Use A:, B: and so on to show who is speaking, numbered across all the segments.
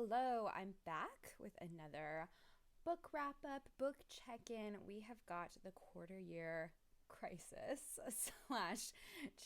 A: Hello, I'm back with another book wrap up, book check in. We have got the quarter year crisis slash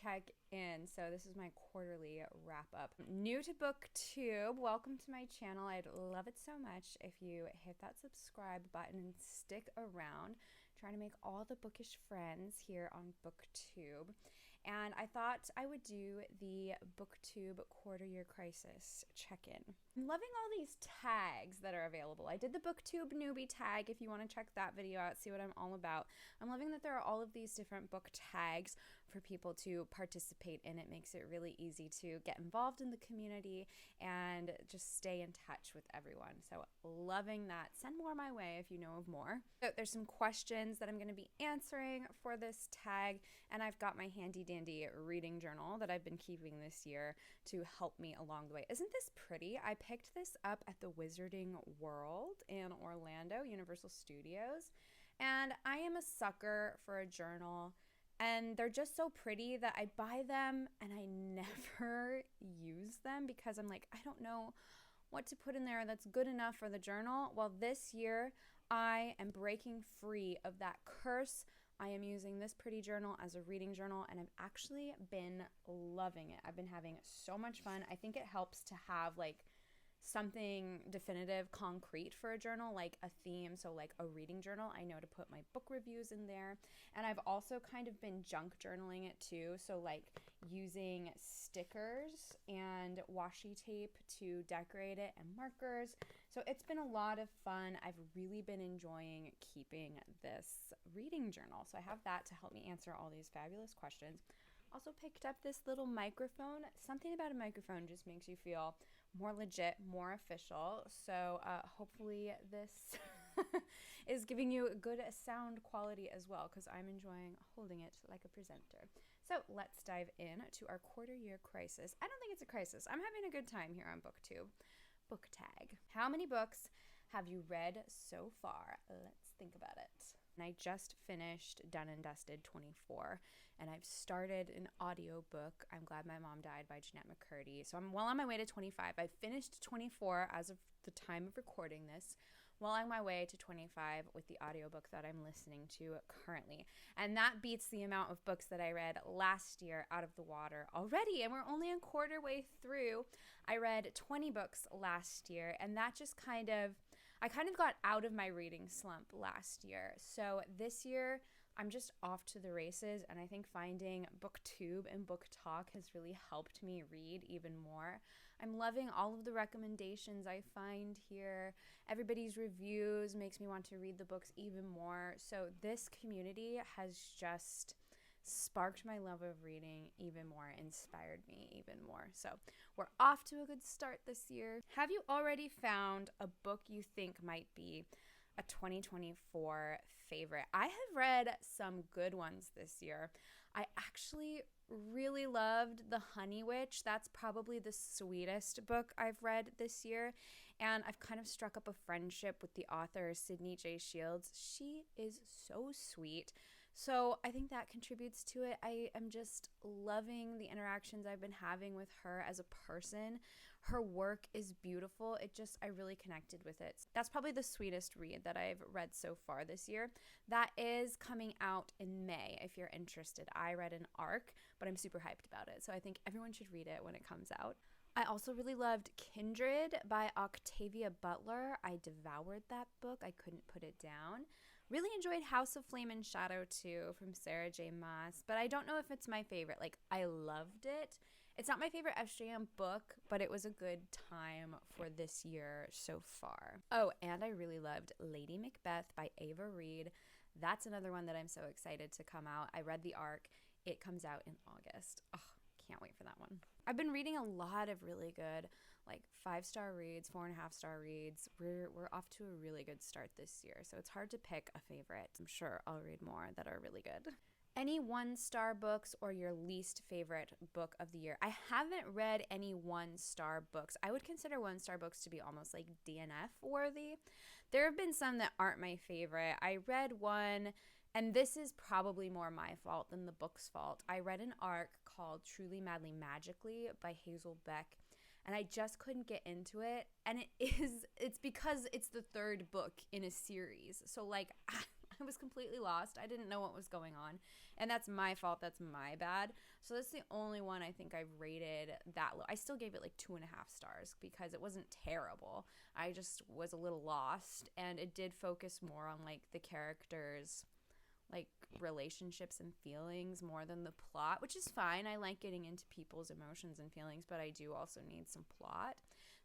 A: check in. So, this is my quarterly wrap up. New to BookTube, welcome to my channel. I'd love it so much if you hit that subscribe button and stick around. Trying to make all the bookish friends here on BookTube. And I thought I would do the BookTube quarter year crisis check-in. I'm loving all these tags that are available. I did the BookTube newbie tag if you want to check that video out, see what I'm all about. I'm loving that there are all of these different book tags for people to participate in. It makes it really easy to get involved in the community and just stay in touch with everyone. So loving that. Send more my way if you know of more. So there's some questions that I'm going to be answering for this tag, and I've got my handy dandy reading journal that I've been keeping this year to help me along the way. Isn't this pretty? I picked this up at the Wizarding World in Orlando, Universal Studios, and I am a sucker for a journal, and they're just so pretty that I buy them and I never use them because I'm like, I don't know what to put in there that's good enough for the journal. Well, this year I am breaking free of that curse. I am using this pretty journal as a reading journal, and I've actually been loving it. I've been having so much fun. I think it helps to have like something definitive, concrete for a journal, like a theme. So like a reading journal, I know to put my book reviews in there. And I've also kind of been junk journaling it too. So like using stickers and washi tape to decorate it and markers. So it's been a lot of fun. I've really been enjoying keeping this reading journal. So I have that to help me answer all these fabulous questions. Also picked up this little microphone. Something about a microphone just makes you feel more legit, more official. So hopefully this is giving you good sound quality as well, because I'm enjoying holding it like a presenter. So let's dive in to our quarter year crisis. I don't think it's a crisis. I'm having a good time here on BookTube. Book tag. How many books have you read so far? Let's think about it. And I just finished Done and Dusted 24, and I've started an audiobook, I'm Glad My Mom Died by Jeanette McCurdy. So I'm well on my way to 25. I've finished 24 as of the time of recording this, well on my way to 25 with the audiobook that I'm listening to currently. And that beats the amount of books that I read last year out of the water already, and we're only a quarter way through. I read 20 books last year, and that just I kind of got out of my reading slump last year. So this year, I'm just off to the races, and I think finding BookTube and Book Talk has really helped me read even more. I'm loving all of the recommendations I find here. Everybody's reviews makes me want to read the books even more. So this community has just sparked my love of reading even more, inspired me even more. So we're off to a good start this year. Have you already found a book you think might be a 2024 favorite? I have read some good ones this year. I actually really loved The Honey Witch. That's probably the sweetest book I've read this year. And I've kind of struck up a friendship with the author, Sydney J. Shields. She is so sweet. So I think that contributes to it. I am just loving the interactions I've been having with her as a person. Her work is beautiful. I really connected with it. That's probably the sweetest read that I've read so far this year. That is coming out in May if you're interested. I read an arc, but I'm super hyped about it. So I think everyone should read it when it comes out. I also really loved Kindred by Octavia Butler. I devoured that book. I couldn't put it down. Really enjoyed House of Flame and Shadow too from Sarah J. Maas, but I don't know if it's my favorite. Like, I loved it. It's not my favorite SJM book, but it was a good time for this year so far. Oh, and I really loved Lady Macbeth by Ava Reid. That's another one that I'm so excited to come out. I read the arc. It comes out in August. Oh, can't wait for that one. I've been reading a lot of really good, like 5-star reads, 4.5-star reads. We're off to a really good start this year, so it's hard to pick a favorite. I'm sure I'll read more that are really good. Any 1-star books or your least favorite book of the year? I haven't read any 1-star books. I would consider 1-star books to be almost like DNF worthy. There have been some that aren't my favorite. I read one, and this is probably more my fault than the book's fault. I read an arc called Truly Madly Magically by Hazel, Beck, and I just couldn't get into it. And it's because it's the third book in a series. So like I was completely lost. I didn't know what was going on. And that's my fault. That's my bad. So that's the only one I think I've rated that low. I still gave it like 2.5 stars because it wasn't terrible. I just was a little lost, and it did focus more on like the characters, like relationships and feelings more than the plot, which is fine. I like getting into people's emotions and feelings, but I do also need some plot.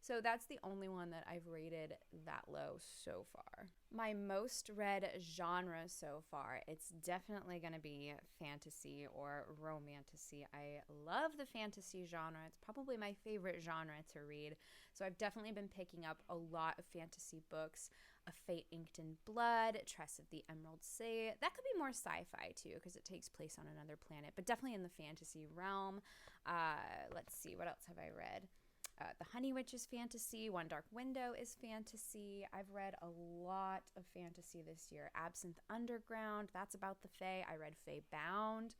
A: So that's the only one that I've rated that low so far. My most read genre so far, it's definitely going to be fantasy or romantasy. I love the fantasy genre. It's probably my favorite genre to read. So I've definitely been picking up a lot of fantasy books. A Fate Inked in Blood, Tress of the Emerald Sea. That could be more sci-fi too because it takes place on another planet, but definitely in the fantasy realm. Let's see, what else have I read? The Honey Witch is fantasy. One Dark Window is fantasy. I've read a lot of fantasy this year. Absinthe Underground, that's about the Fae. I read Fae Bound.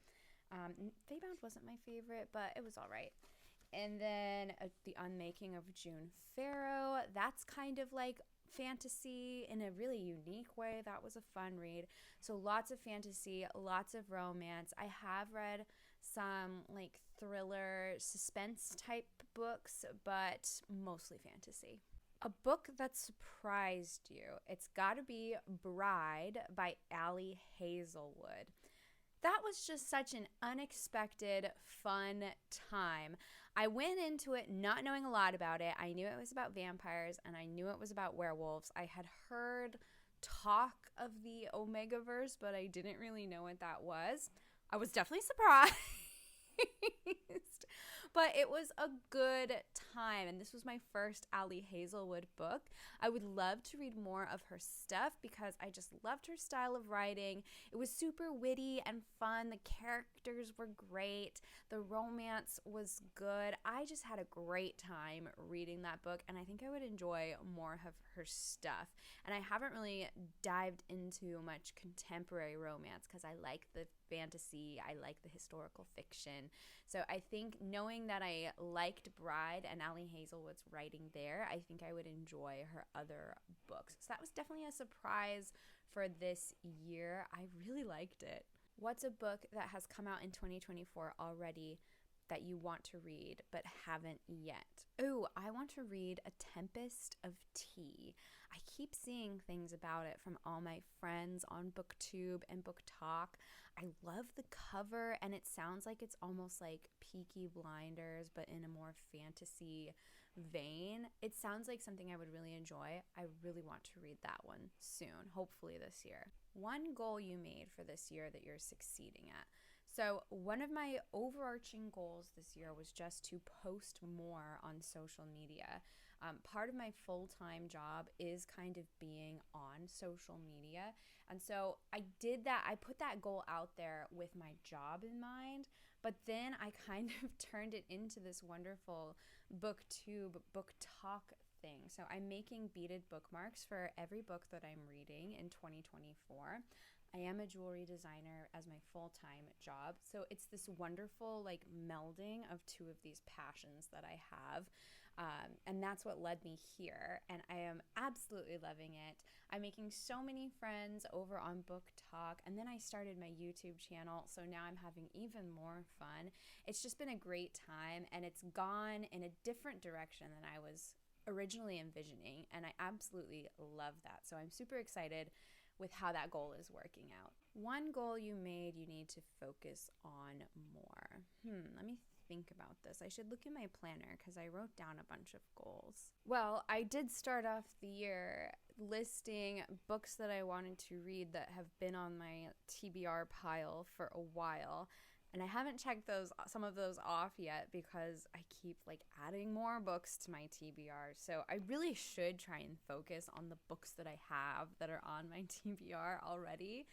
A: Fae Bound wasn't my favorite, but it was all right. And then The Unmaking of June Farrow. That's kind of like fantasy in a really unique way. That was a fun read. So lots of fantasy, lots of romance. I have read some like thriller suspense type books, but mostly fantasy. A book that surprised you, it's got to be Bride by Ali Hazelwood. That was just such an unexpected, fun time. I went into it not knowing a lot about it. I knew it was about vampires and I knew it was about werewolves. I had heard talk of the Omegaverse, but I didn't really know what that was. I was definitely surprised. But it was a good time, and this was my first Ali Hazelwood book. I would love to read more of her stuff because I just loved her style of writing. It was super witty and fun. The characters were great. The romance was good. I just had a great time reading that book, and I think I would enjoy more of her stuff. And I haven't really dived into much contemporary romance because I like the fantasy, I like the historical fiction. So I think knowing that I liked Bride and Ali Hazelwood's writing there, I think I would enjoy her other books. So that was definitely a surprise for this year. I really liked it. What's a book that has come out in 2024 already that you want to read but haven't yet? Oh, I want to read A Tempest of Tea. I keep seeing things about it from all my friends on BookTube and BookTok. I love the cover, and it sounds like it's almost like Peaky Blinders, but in a more fantasy vein. It sounds like something I would really enjoy. I really want to read that one soon, hopefully this year. One goal you made for this year that you're succeeding at. So one of my overarching goals this year was just to post more on social media. Part of my full-time job is kind of being on social media. And so I did that. I put that goal out there with my job in mind, but then I kind of turned it into this wonderful BookTube, BookTok thing. So I'm making beaded bookmarks for every book that I'm reading in 2024. I am a jewelry designer as my full-time job. So it's this wonderful like melding of two of these passions that I have. And that's what led me here. And I am absolutely loving it. I'm making so many friends over on BookTok. And then I started my YouTube channel. So now I'm having even more fun. It's just been a great time. And it's gone in a different direction than I was originally envisioning. And I absolutely love that. So I'm super excited with how that goal is working out. One goal you made, you need to focus on more. Let me think about this. I should look in my planner because I wrote down a bunch of goals. Well, I did start off the year listing books that I wanted to read that have been on my TBR pile for a while. And I haven't checked some of those off yet because I keep like adding more books to my TBR. So I really should try and focus on the books that I have that are on my TBR already.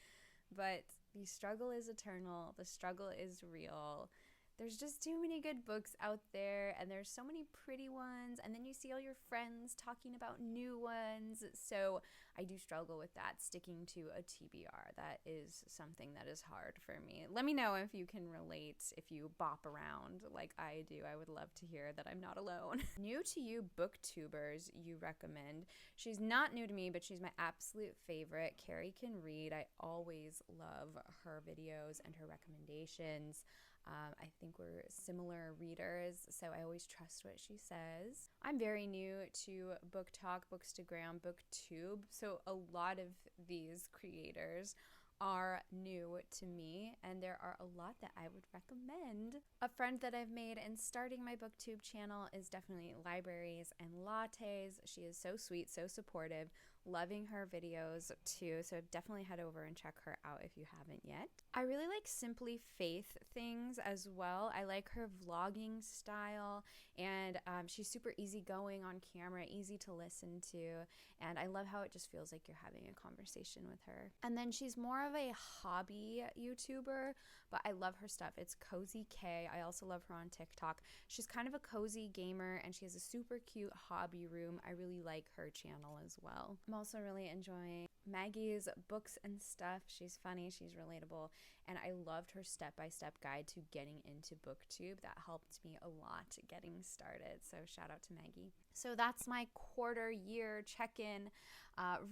A: But the struggle is eternal. The struggle is real. there's just too many good books out there, and there's so many pretty ones, and then you see all your friends talking about new ones. So I do struggle with that, sticking to a TBR. That is something that is hard for me. Let me know if you can relate, if you bop around like I do. I would love to hear that I'm not alone. New to you booktubers you recommend. She's not new to me, but she's my absolute favorite. Carrie can read. I always love her videos and her recommendations. I think we're similar readers, so I always trust what she says. I'm very new to Book Talk, Bookstagram, Booktube, so a lot of these creators are new to me, and there are a lot that I would recommend. A friend that I've made in starting my booktube channel is definitely Libraries and Lattes. She is so sweet, so supportive, loving her videos too, so definitely head over and check her out if you haven't yet. I really like Simply Faith things as well. I like her vlogging style, and she's super easygoing on camera, easy to listen to, and I love how it just feels like you're having a conversation with her. And then she's more of a hobby YouTuber, but I love her stuff. It's Cozy K. I also love her on TikTok. She's kind of a cozy gamer, and she has a super cute hobby room. I really like her channel as well. I'm also really enjoying Maggie's books and stuff. She's funny, she's relatable, and I loved her step-by-step guide to getting into booktube. That helped me a lot getting started, so shout out to Maggie. So that's my quarter year check-in.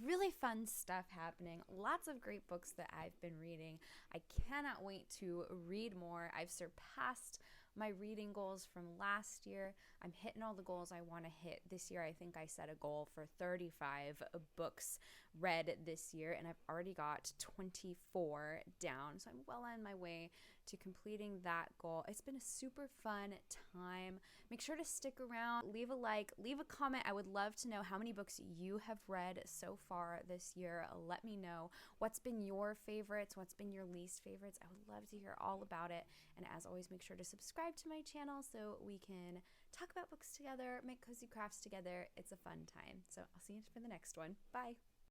A: Really fun stuff happening. Lots of great books that I've been reading. I cannot wait to read more. I've surpassed my reading goals from last year. I'm hitting all the goals I want to hit this year. I think I set a goal for 35 books read this year, and I've already got 24 down. So I'm well on my way to completing that goal. It's been a super fun time. Make sure to stick around, leave a like, leave a comment. I would love to know how many books you have read so far this year. Let me know what's been your favorites, what's been your least favorites. I would love to hear all about it. And as always, make sure to subscribe to my channel so we can talk about books together, make cozy crafts together. It's a fun time. So I'll see you for the next one. Bye.